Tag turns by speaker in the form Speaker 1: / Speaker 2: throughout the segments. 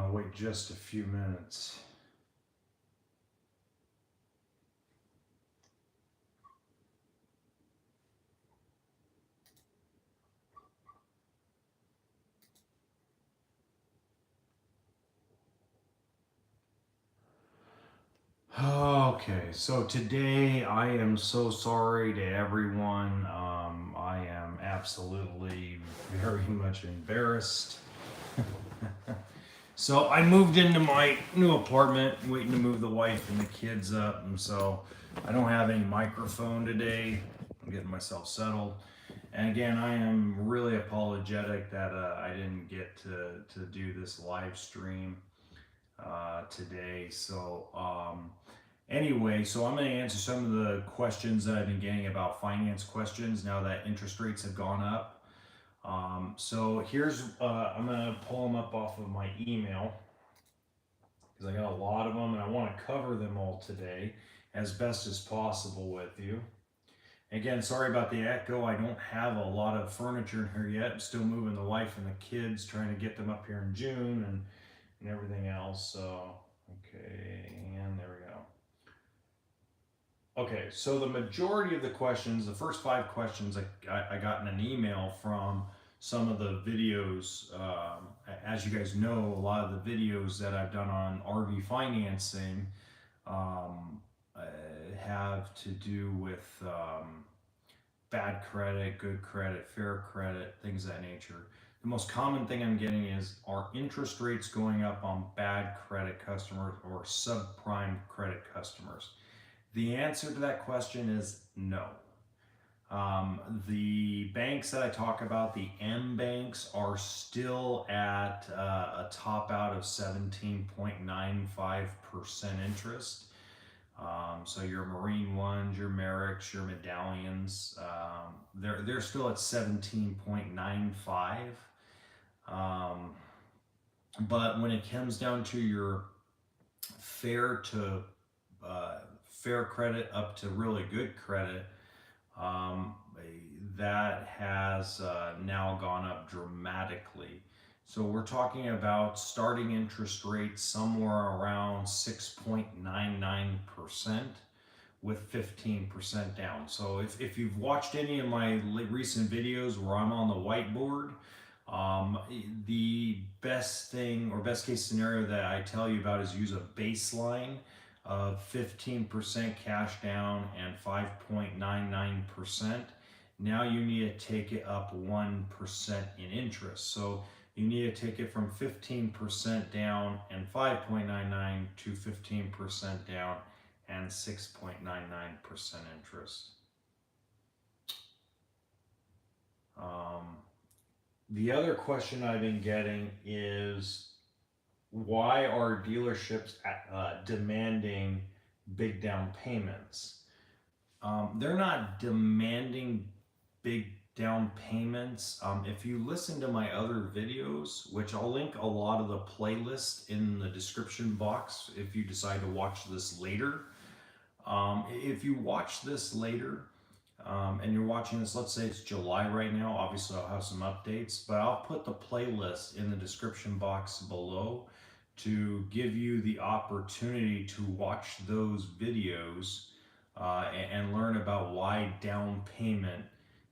Speaker 1: I'll wait just a few minutes. Okay, so today I am so sorry to everyone. I am absolutely very much embarrassed. So I moved into my new apartment, waiting to move the wife and the kids up, and so I don't have any microphone today. I'm getting myself settled. And again, I am really apologetic that I didn't get to do this live stream today. Anyway, so I'm going to answer some of the questions that I've been getting about finance questions now that interest rates have gone up. So here's, I'm going to pull them up off of my email because I got a lot of them and I want to cover them all today as best as possible with you. Again, sorry about the echo. I don't have a lot of furniture in here yet. I'm still moving the wife and the kids, trying to get them up here in June and everything else. So, okay, and there we go. Okay, so the majority of the questions, the first 5 questions I got in an email from some of the videos. As you guys know, a lot of the videos that I've done on RV financing have to do with bad credit, good credit, fair credit, things of that nature. The most common thing I'm getting is, are interest rates going up on bad credit customers or subprime credit customers? The answer to that question is no. The banks that I talk about, the M banks, are still at a top out of 17.95% interest. So your Marine ones, your Merricks, your Medallions, they're still at 17.95. But when it comes down to your fair credit up to really good credit, that has now gone up dramatically. So we're talking about starting interest rates somewhere around 6.99% with 15% down. So if you've watched any of my recent videos where I'm on the whiteboard, the best thing or best case scenario that I tell you about is use a baseline of 15% cash down and 5.99%. Now you need to take it up 1% in interest. So you need to take it from 15% down and 5.99 to 15% down and 6.99% interest. The other question I've been getting is, why are dealerships demanding big down payments? They're not demanding big down payments. If you listen to my other videos, which I'll link a lot of the playlists in the description box if you decide to watch this later. If you watch this later, and you're watching this, let's say it's July right now, obviously I'll have some updates, but I'll put the playlist in the description box below to give you the opportunity to watch those videos and learn about why down payment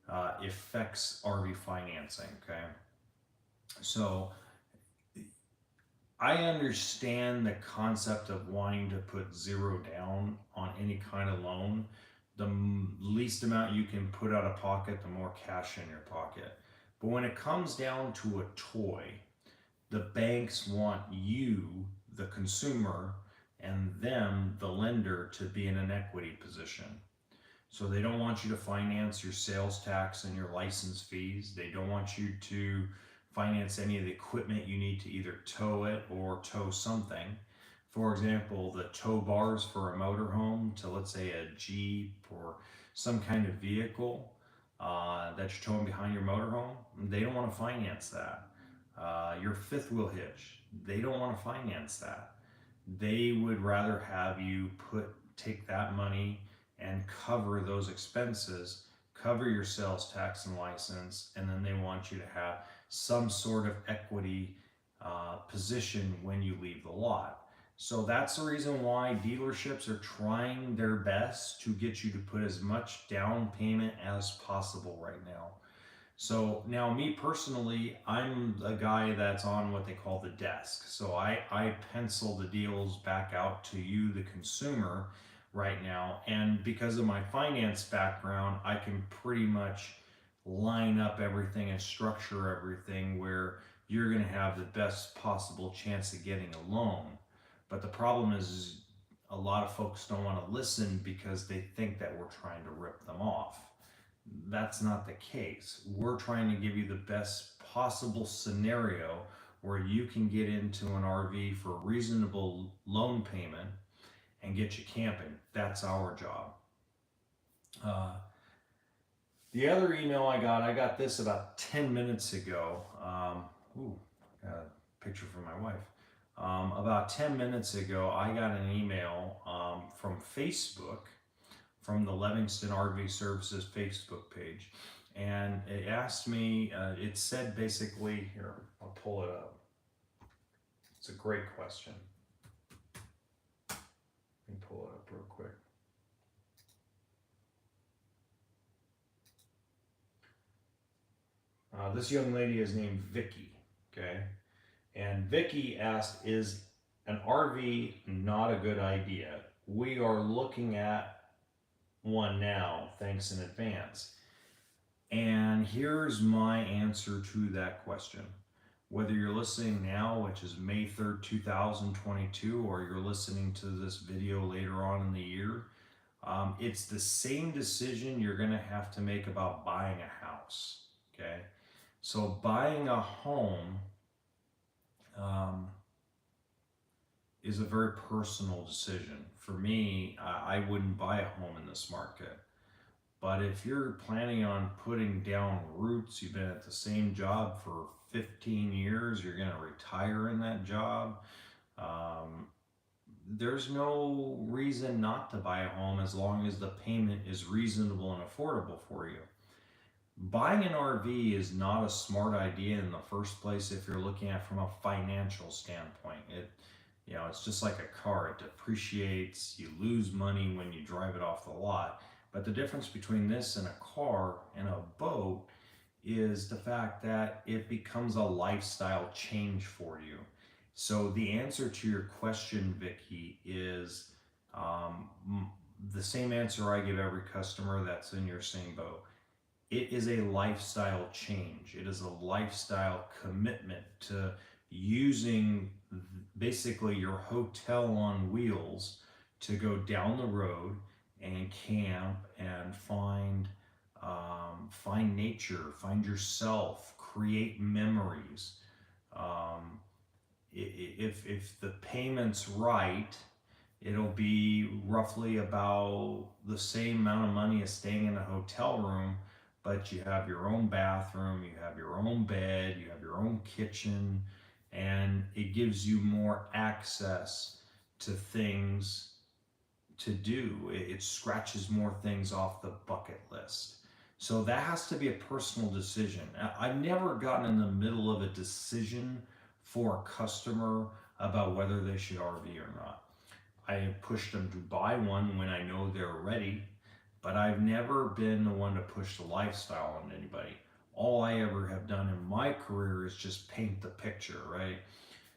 Speaker 1: affects RV financing, okay? So I understand the concept of wanting to put zero down on any kind of loan. The least amount you can put out of pocket, the more cash in your pocket. But when it comes down to a toy, the banks want you, the consumer, and them, the lender, to be in an equity position. So they don't want you to finance your sales tax and your license fees. They don't want you to finance any of the equipment you need to either tow it or tow something. For example, the tow bars for a motorhome to, let's say, a Jeep or some kind of vehicle that you're towing behind your motorhome, they don't want to finance that. Your fifth wheel hitch, they don't want to finance that. They would rather have you take that money and cover those expenses, cover your sales tax and license, and then they want you to have some sort of equity position when you leave the lot. So that's the reason why dealerships are trying their best to get you to put as much down payment as possible right now. So now, me personally, I'm a guy that's on what they call the desk. So I pencil the deals back out to you, the consumer, right now. And because of my finance background, I can pretty much line up everything and structure everything where you're going to have the best possible chance of getting a loan. But the problem is a lot of folks don't want to listen because they think that we're trying to rip them off. That's not the case. We're trying to give you the best possible scenario where you can get into an RV for a reasonable loan payment and get you camping. That's our job. Uh, the other email I got this about 10 minutes ago. Got a picture from my wife. About 10 minutes ago, I got an email from Facebook, from the Livingston RV Services Facebook page. And it asked me, it said basically, here, I'll pull it up. It's a great question. Let me pull it up real quick. This young lady is named Vicky, okay? And Vicky asked, is an RV not a good idea? We are looking at one now, thanks in advance. And here's my answer to that question. Whether you're listening now, which is May 3rd, 2022, or you're listening to this video later on in the year, it's the same decision you're going to have to make about buying a house, okay? So buying a home is a very personal decision. For me, I wouldn't buy a home in this market. But if you're planning on putting down roots, you've been at the same job for 15 years, you're going to retire in that job, there's no reason not to buy a home as long as the payment is reasonable and affordable for you. Buying an RV is not a smart idea in the first place if you're looking at it from a financial standpoint. It's just like a car. It depreciates, you lose money when you drive it off the lot. But the difference between this and a car and a boat is the fact that it becomes a lifestyle change for you. So the answer to your question, Vicky, is the same answer I give every customer that's in your same boat. It is a lifestyle change. It is a lifestyle commitment to using basically your hotel on wheels to go down the road and camp and find nature, find yourself, create memories. If the payment's right, it'll be roughly about the same amount of money as staying in a hotel room, but you have your own bathroom, you have your own bed, you have your own kitchen, and it gives you more access to things to do. It scratches more things off the bucket list. So that has to be a personal decision. I've never gotten in the middle of a decision for a customer about whether they should RV or not. I have pushed them to buy one when I know they're ready, but I've never been the one to push the lifestyle on anybody. All I ever have done in my career is just paint the picture, right?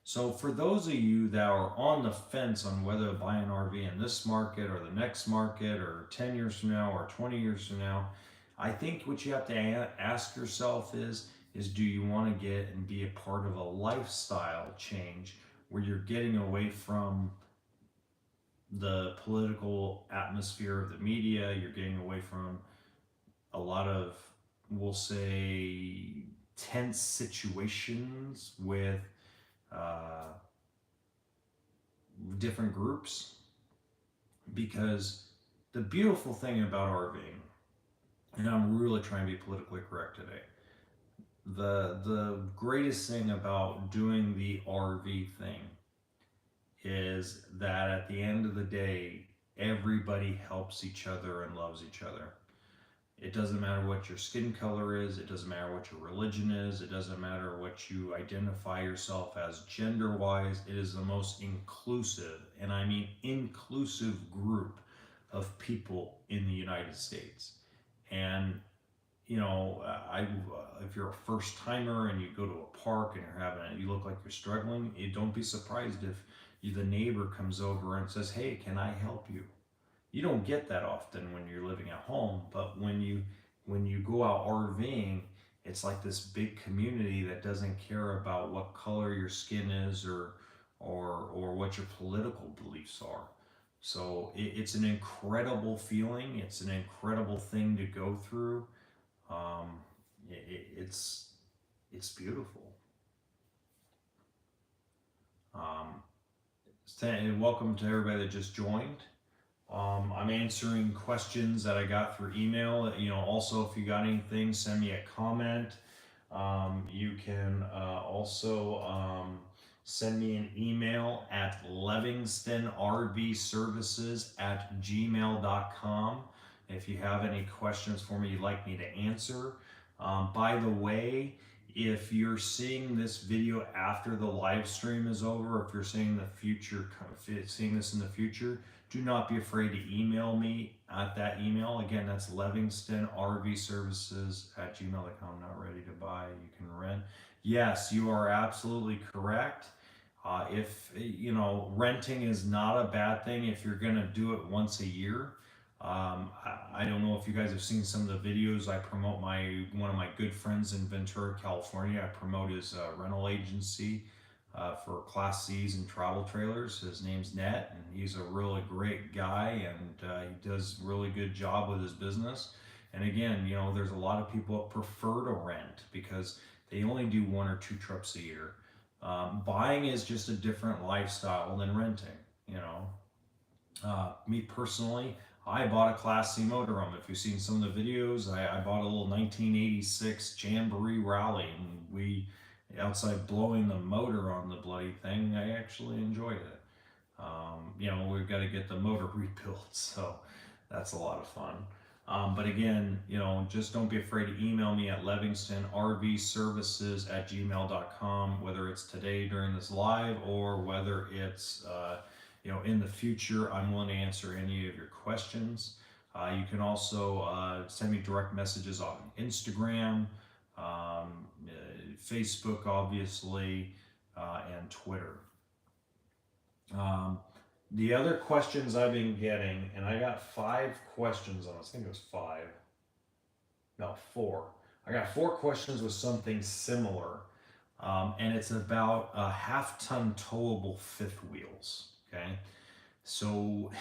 Speaker 1: So for those of you that are on the fence on whether to buy an RV in this market or the next market or 10 years from now or 20 years from now, I think what you have to ask yourself is do you want to get and be a part of a lifestyle change where you're getting away from the political atmosphere of the media, you're getting away from a lot of, we'll say, tense situations with different groups. Because the beautiful thing about RVing, and I'm really trying to be politically correct today, the greatest thing about doing the RV thing is that at the end of the day, everybody helps each other and loves each other. It doesn't matter what your skin color is. It doesn't matter what your religion is. It doesn't matter what you identify yourself as gender wise. It is the most inclusive, and I mean inclusive, group of people in the United States. And if you're a first timer and you go to a park and you look like you're struggling, don't be surprised if the neighbor comes over and says, "Hey, can I help you?" You don't get that often when you're living at home, but when you go out RVing, it's like this big community that doesn't care about what color your skin is, or what your political beliefs are. So it's an incredible feeling. It's an incredible thing to go through. Um, it's beautiful. Um, Welcome to everybody that just joined. I'm answering questions that I got through email. Also, if you got anything, send me a comment. You can also send me an email at livingstonrvservices@gmail.com if you have any questions for me you'd like me to answer. By the way, if you're seeing this video after the live stream is over, if you're seeing this in the future, do not be afraid to email me at that email. Again, that's livingstonrvservices@gmail.com. Not ready to buy, you can rent. Yes, you are absolutely correct. If renting is not a bad thing if you're going to do it once a year. I don't know if you guys have seen some of the videos. I promote one of my good friends in Ventura, California. I promote his rental agency for Class C's and travel trailers. His name's Ned, and he's a really great guy, and he does a really good job with his business. And again, there's a lot of people that prefer to rent because they only do 1 or 2 trips a year. Buying is just a different lifestyle than renting. Me personally, I bought a Class C motorhome. If you've seen some of the videos, I bought a little 1986 Jamboree Rally, and we outside blowing the motor on the bloody thing. I actually enjoyed it. We've got to get the motor rebuilt, so that's a lot of fun. But again, just don't be afraid to email me at livingstonrvservices@gmail.com, whether it's today during this live or whether it's in the future. I'm willing to answer any of your questions. You can also send me direct messages on Instagram, Facebook, obviously, and Twitter. The other questions I've been getting, and I got 5 questions on this. I think it was 5. No, 4. I got 4 questions with something similar, and it's about half-ton towable fifth wheels. Okay, so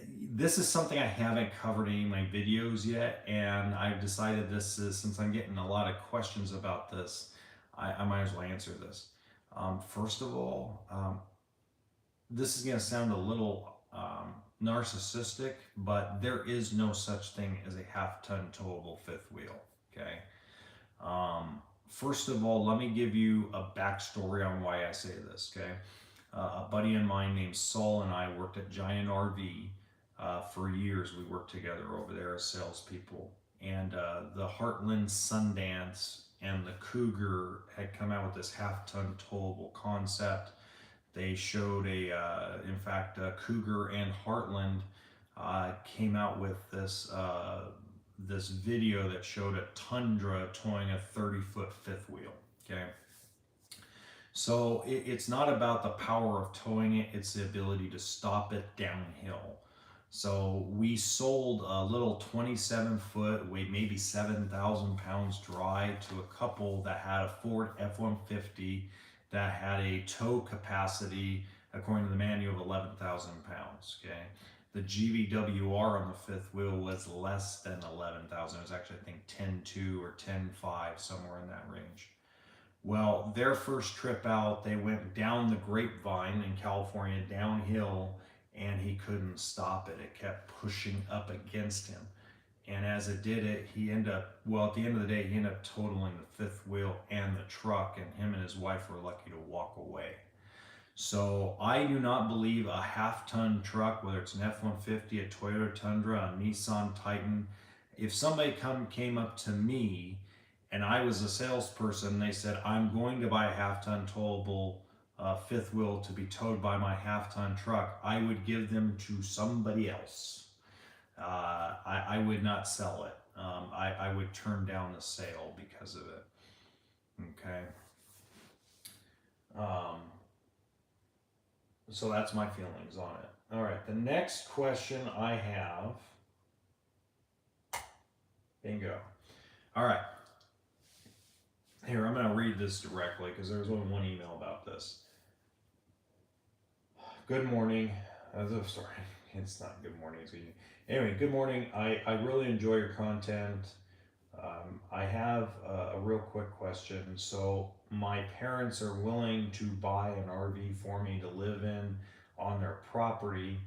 Speaker 1: this is something I haven't covered in my videos yet, and I've decided since I'm getting a lot of questions about this, I might as well answer this. First of all, this is going to sound a little narcissistic, but there is no such thing as a half-ton towable fifth wheel. Okay. First of all, let me give you a backstory on why I say this. Okay. A buddy of mine named Saul and I worked at Giant RV for years. We worked together over there as salespeople. And the Heartland Sundance and the Cougar had come out with this half-ton towable concept. They showed in fact, Cougar and Heartland came out with this video that showed a Tundra towing a 30-foot fifth wheel. Okay. So it's not about the power of towing it, it's the ability to stop it downhill. So we sold a little 27-foot, weighed maybe 7,000 pounds dry to a couple that had a Ford F-150 that had a tow capacity, according to the manual, of 11,000 pounds. Okay, the GVWR on the fifth wheel was less than 11,000. It was actually, I think, 10.2 or 10.5, somewhere in that range. Well, their first trip out, they went down the Grapevine in California, downhill, and he couldn't stop it. It kept pushing up against him. And as it did it, at the end of the day, he ended up totaling the fifth wheel and the truck, and him and his wife were lucky to walk away. So I do not believe a half-ton truck, whether it's an F-150, a Toyota Tundra, a Nissan Titan, if somebody came up to me and I was a salesperson, they said, I'm going to buy a half-ton towable fifth wheel to be towed by my half-ton truck, I would give them to somebody else. I would not sell it. I would turn down the sale because of it. Okay. So that's my feelings on it. All right. The next question I have. Bingo. All right. Here, I'm going to read this directly because there's only one email about this. Good morning. Sorry, it's not good morning. It's evening. Anyway, good morning. I really enjoy your content. I have a real quick question. So my parents are willing to buy an RV for me to live in on their property,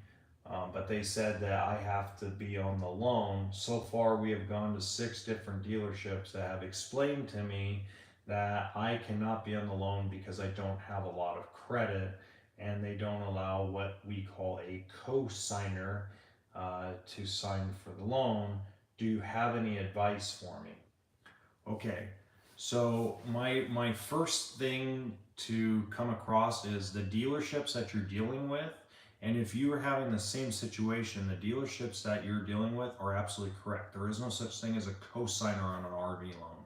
Speaker 1: but they said that I have to be on the loan. So far, we have gone to 6 different dealerships that have explained to me that I cannot be on the loan because I don't have a lot of credit, and they don't allow what we call a cosigner to sign for the loan. Do you have any advice for me? Okay, so my first thing to come across is the dealerships that you're dealing with. And if you are having the same situation, the dealerships that you're dealing with are absolutely correct. There is no such thing as a cosigner on an RV loan,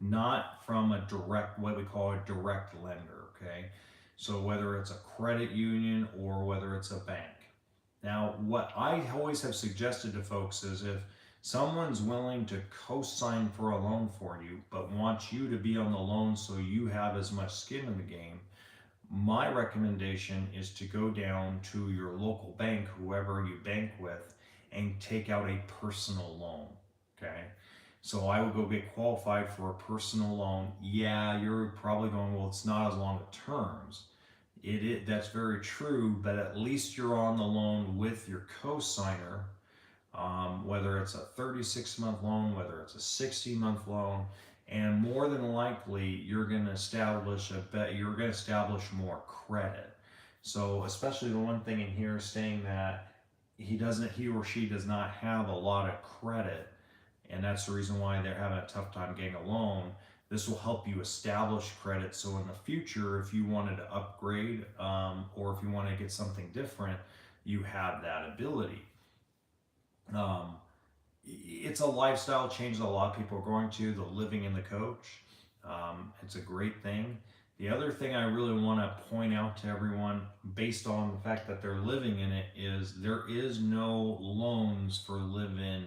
Speaker 1: not from a direct, what we call a direct lender, okay? So whether it's a credit union or whether it's a bank. Now, what I always have suggested to folks is if someone's willing to co-sign for a loan for you, but wants you to be on the loan so you have as much skin in the game, my recommendation is to go down to your local bank, whoever you bank with, and take out a personal loan, okay? So I would go get qualified for a personal loan. Yeah, you're probably going, well, it's not as long as terms. That's very true, but at least you're on the loan with your co-signer, whether it's a 36-month loan, whether it's a 60-month loan, and more than likely you're going to establish more credit. So especially the one thing in here saying that he or she does not have a lot of credit, and that's the reason why they're having a tough time getting a loan. This will help you establish credit, so in the future, if you wanted to upgrade or if you want to get something different, you have that ability. It's a lifestyle change that a lot of people are going to, the living in the coach. It's a great thing. The other thing I really want to point out to everyone, based on the fact that they're living in it, is there is no loans for live-in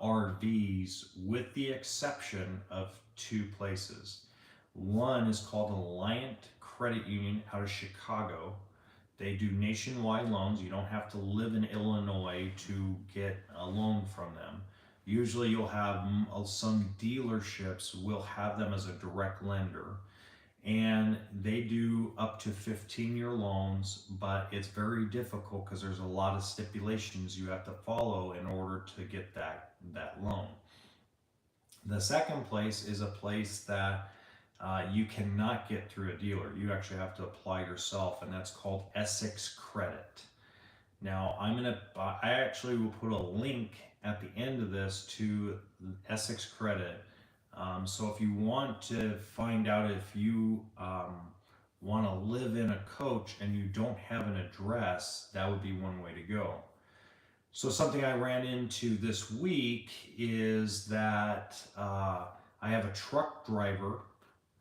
Speaker 1: RVs, with the exception of 2 places. One is called Alliant Credit Union out of Chicago. They do nationwide loans. You don't have to live in Illinois to get a loan from them. Usually you'll have some dealerships will have them as a direct lender, and they do up to 15-year loans, but it's very difficult because there's a lot of stipulations you have to follow in order to get that loan. The second place is a place that you cannot get through a dealer. You actually have to apply yourself, and that's called Essex Credit. Now, I actually will put a link at the end of this to Essex Credit. So if you want to find out if you want to live in a coach and you don't have an address, that would be one way to go. So something I ran into this week is that I have a truck driver,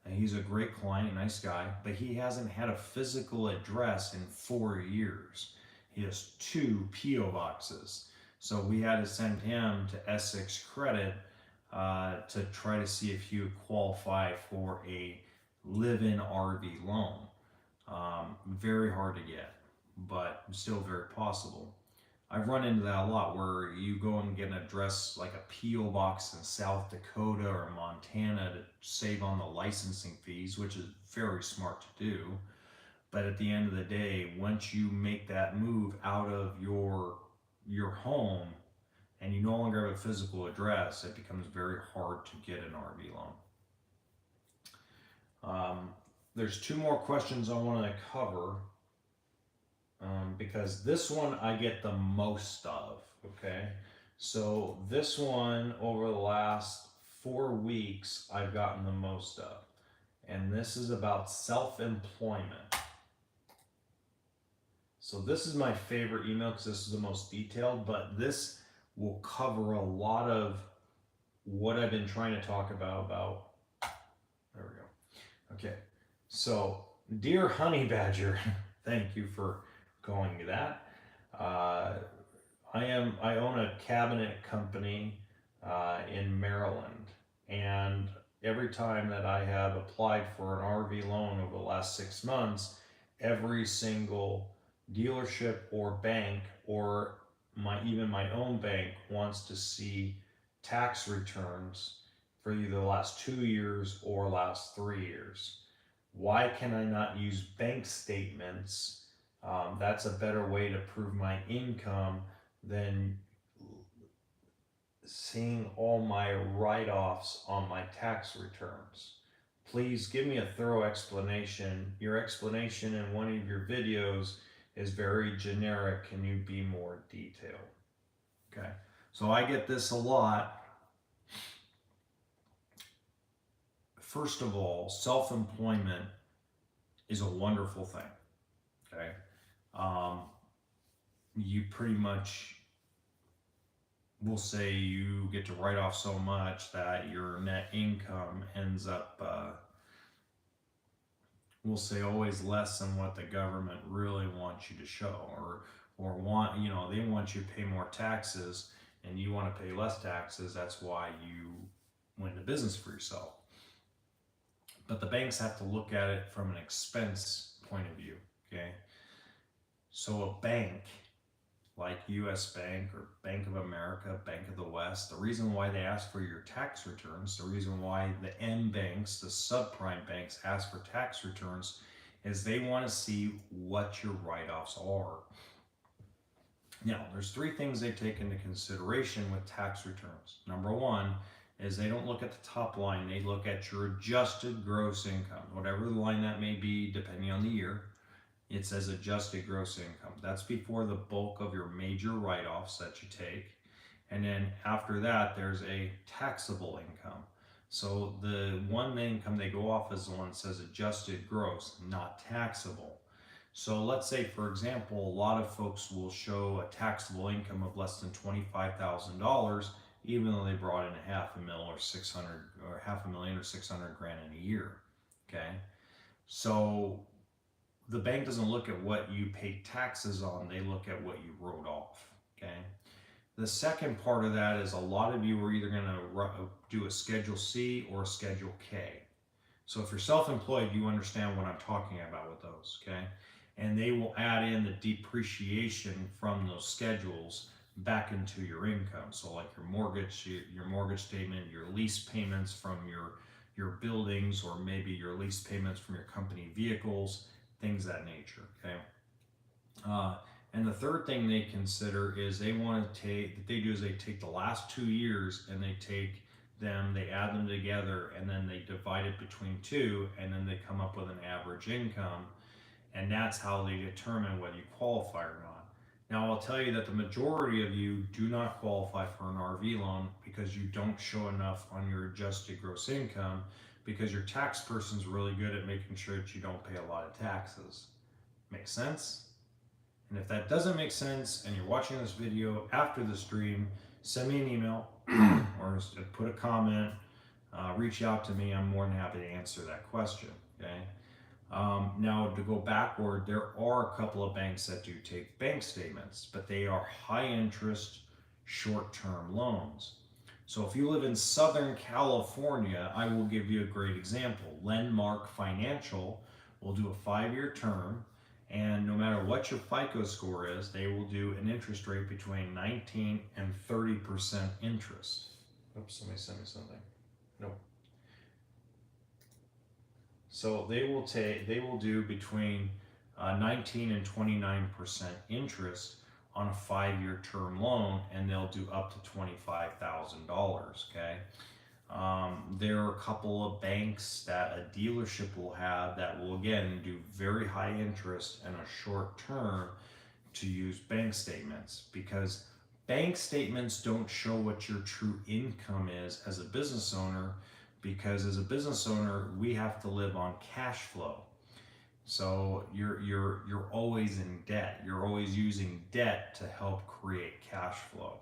Speaker 1: and he's a great client, nice guy, but he hasn't had a physical address in 4 years. He has 2 P.O. boxes. So we had to send him to Essex Credit to try to see if he would qualify for a live-in RV loan. Very hard to get, but still very possible. I've run into that a lot, where you go and get an address like a P.O. box in South Dakota or Montana to save on the licensing fees, which is very smart to do. But at the end of the day, once you make that move out of your home and you no longer have a physical address, it becomes very hard to get an RV loan. There's 2 more questions I want to cover. Because this one I get the most of, okay? So this one over the last 4 weeks, I've gotten the most of. And this is about self-employment. So this is my favorite email because this is the most detailed, but this will cover a lot of what I've been trying to talk about. There we go. Okay. So, dear honey badger, thank you for calling me that. Uh, I own a cabinet company in Maryland, and every time that I have applied for an RV loan over the last 6 months, every single dealership or bank or even my own bank wants to see tax returns for either the last 2 years or last 3 years. Why can I not use bank statements? That's a better way to prove my income than seeing all my write-offs on my tax returns. Please give me a thorough explanation. Your explanation in one of your videos is very generic. Can you be more detailed? Okay, so I get this a lot. First of all, self-employment is a wonderful thing. Okay, you pretty much will say you get to write off so much that your net income ends up, we'll say, always less than what the government really wants you to show, or want, they want you to pay more taxes and you want to pay less taxes. That's why you went into business for yourself. But the banks have to look at it from an expense point of view. Okay, so a bank like US Bank or Bank of America, Bank of the West, the reason why they ask for your tax returns, the reason why the M banks, the subprime banks, ask for tax returns is they want to see what your write-offs are. Now, there's 3 things they take into consideration with tax returns. Number 1 is they don't look at the top line, they look at your adjusted gross income, whatever the line that may be depending on the year. It says adjusted gross income. That's before the bulk of your major write-offs that you take. And then after that, there's a taxable income. So the one income they go off is the one that says adjusted gross, not taxable. So let's say, for example, a lot of folks will show a taxable income of less than $25,000, even though they brought in $500,000 or $500,000 or 600 grand in a year. Okay, so the bank doesn't look at what you pay taxes on, they look at what you wrote off. Okay. The second part of that is a lot of you are either going to do a Schedule C or a Schedule K. So if you're self-employed, you understand what I'm talking about with those. Okay. And they will add in the depreciation from those schedules back into your income. So like your mortgage statement, your lease payments from your buildings, or maybe your lease payments from your company vehicles, things of that nature. Okay. And the third thing they consider is they take the last 2 years and they add them together, and then they divide it between 2, and then they come up with an average income, and that's how they determine whether you qualify or not. Now, I'll tell you that the majority of you do not qualify for an RV loan because you don't show enough on your adjusted gross income, because your tax person's really good at making sure that you don't pay a lot of taxes. Make sense? And if that doesn't make sense and you're watching this video after the stream, send me an email or put a comment, reach out to me. I'm more than happy to answer that question. Okay. Now, to go backward, there are a couple of banks that do take bank statements, but they are high interest, short-term loans. So if you live in Southern California, I will give you a great example. Landmark Financial will do a 5-year term, and no matter what your FICO score is, they will do an interest rate between 19 and 30% interest. Oops, somebody sent me something. Nope. So they will do between 19 and 29% interest on a 5-year term loan, and they'll do up to $25,000. Okay. There are a couple of banks that a dealership will have that will again do very high interest and a short term to use bank statements, because Bank statements don't show what your true income is as a business owner, because as a business owner, we have to live on cash flow. So you're always in debt. You're always using debt to help create cash flow.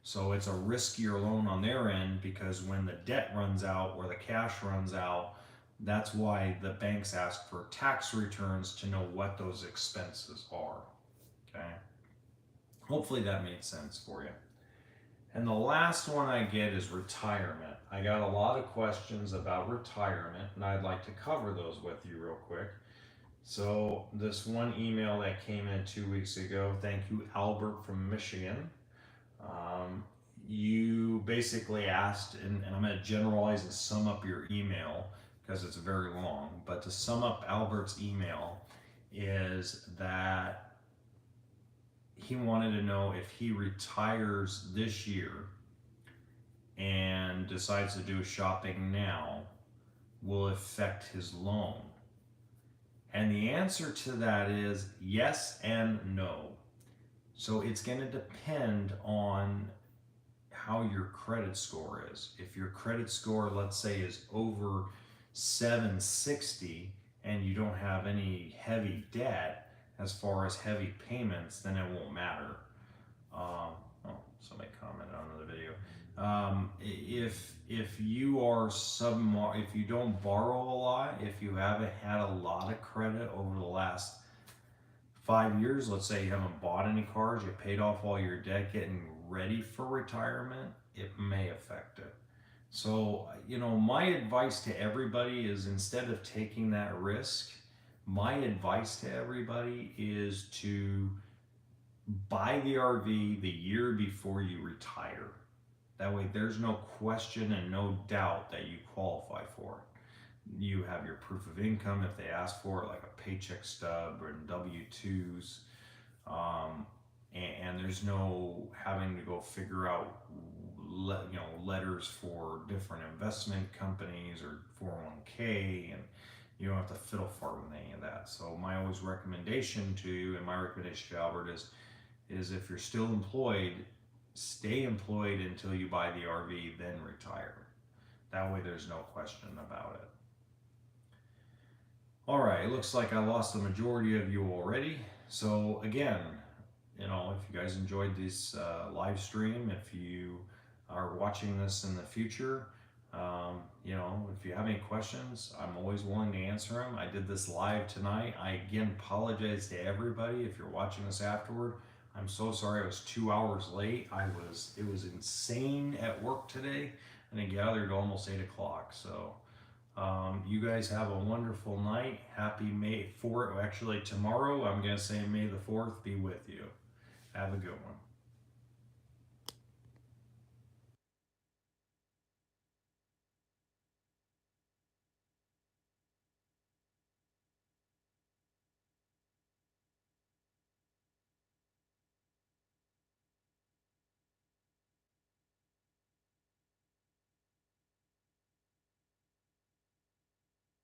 Speaker 1: So it's a riskier loan on their end, because when the debt runs out or the cash runs out, that's why the banks ask for tax returns to know what those expenses are. Okay. Hopefully that made sense for you. And the last one I get is retirement. I got a lot of questions about retirement, and I'd like to cover those with you real quick. So this one email that came in 2 weeks ago, thank you, Albert from Michigan. You basically asked, and I'm going to generalize and sum up your email because it's very long, but to sum up Albert's email is that he wanted to know if he retires this year and decides to do shopping now, will it affect his loan? And the answer to that is yes and no. So it's going to depend on how your credit score is. If your credit score, let's say, is over 760 and you don't have any heavy debt as far as heavy payments, then it won't matter. Somebody commented on the video. If you are if you don't borrow a lot, if you haven't had a lot of credit over the last 5 years, let's say you haven't bought any cars, you paid off all your debt getting ready for retirement, it may affect it. So, my advice to everybody is, instead of taking that risk, my advice to everybody is to buy the RV the year before you retire. That way there's no question and no doubt that you qualify for it. You have your proof of income if they ask for it, like a paycheck stub or W-2s. And there's no having to go figure out letters for different investment companies or 401k, and you don't have to fiddle fart with any of that. So my always recommendation to you, and my recommendation to Albert, is if you're still employed, stay employed until you buy the RV, then retire. That way there's no question about it. All right, it looks like I lost the majority of you already. So again, if you guys enjoyed this live stream, if you are watching this in the future, if you have any questions, I'm always willing to answer them. I did this live tonight. I again apologize to everybody if you're watching this afterward. I'm so sorry I was 2 hours late. It was insane at work today, and I gathered almost 8 o'clock. So you guys have a wonderful night. Happy May 4th. Actually, tomorrow I'm going to say May the 4th be with you. Have a good one.